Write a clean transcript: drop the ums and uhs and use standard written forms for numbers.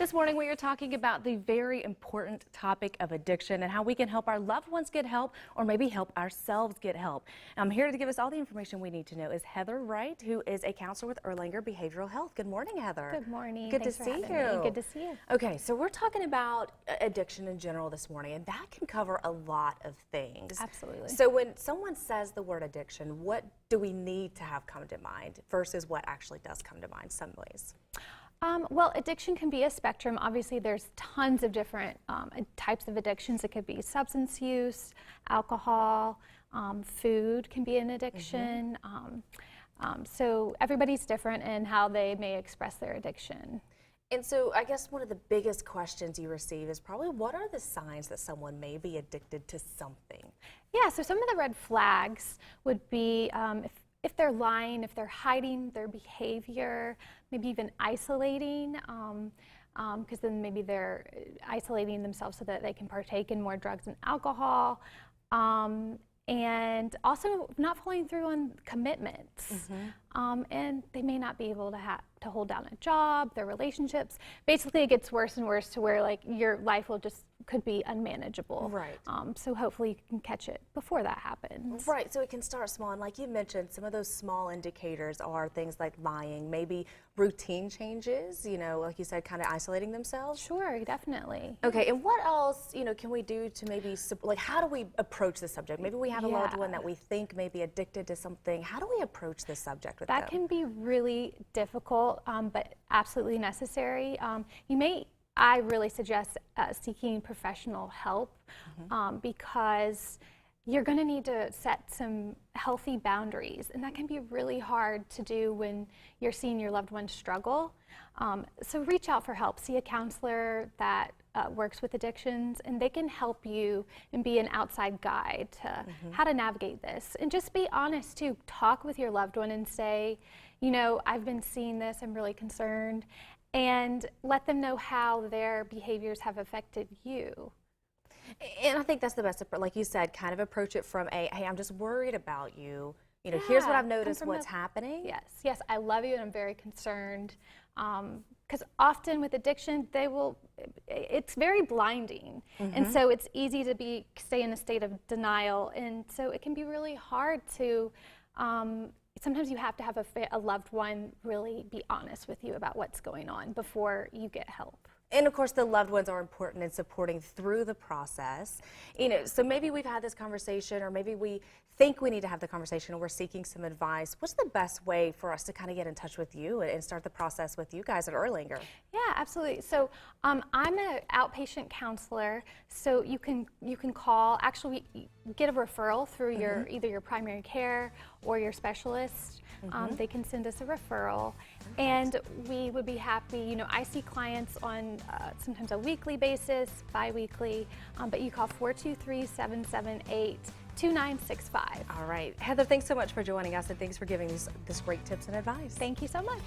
This morning we are talking about the very important topic of addiction and how we can help our loved ones get help or maybe help ourselves get help. Here to give us all the information we need to know is Heather Wright, who is a counselor with Erlanger Behavioral Health. Good morning, Heather. Good morning. Good Thanks to for see having you. me. Good to see you. Okay, so we're talking about addiction in general this morning, and that can cover a lot of things. Absolutely. So when someone says the word addiction, what do we need to have come to mind versus what actually does come to mind some ways? Well, addiction can be a spectrum. Obviously, there's tons of different types of addictions. It could be substance use, alcohol, food can be an addiction. So everybody's different in how they may express their addiction. And so I guess one of the biggest questions you receive is probably, what are the signs that someone may be addicted to something? Yeah, so some of the red flags would be if they're lying, if they're hiding their behavior, maybe even isolating, because then maybe they're isolating themselves so that they can partake in more drugs and alcohol, and also not following through on commitments. And they may not be able to hold down a job, their relationships. Basically, it gets worse and worse to where like your life will just could be unmanageable. Right. So hopefully you can catch it before that happens. Right, so it can start small, and like you mentioned, some of those small indicators are things like lying, maybe routine changes, you know, like you said, kind of isolating themselves. Sure, definitely. Okay, and what else, you know, can we do to maybe, like, how do we approach the subject? Maybe we have a loved one that we think may be addicted to something. How do we approach this subject with them? That can be really difficult, but absolutely necessary. I really suggest seeking professional help because you're going to need to set some healthy boundaries, and that can be really hard to do when you're seeing your loved one struggle. So reach out for help. See a counselor that works with addictions, and they can help you and be an outside guide to how to navigate this. And just be honest too. Talk with your loved one and say, you know, I've been seeing this, I'm really concerned, and let them know how their behaviors have affected you. And I think that's the best, like you said, kind of approach it from a, hey, I'm just worried about you. You know, here's what I've noticed, what's happening. Yes, I love you and I'm very concerned. Because often with addiction, it's very blinding. And so it's easy to stay in a state of denial. And so it can be really hard to, sometimes you have to have a loved one really be honest with you about what's going on before you get help. And of course, the loved ones are important in supporting through the process. You know, so maybe we've had this conversation, or maybe we think we need to have the conversation and we're seeking some advice. What's the best way for us to kind of get in touch with you and start the process with you guys at Erlanger? Yeah, absolutely. So I'm an outpatient counselor, so you can call, actually get a referral through either your primary care or your specialist. They can send us a referral, and we would be happy. You know, I see clients on sometimes a weekly basis, bi-weekly, but you call 423-778-2965. All right. Heather, thanks so much for joining us, and thanks for giving this great tips and advice. Thank you so much.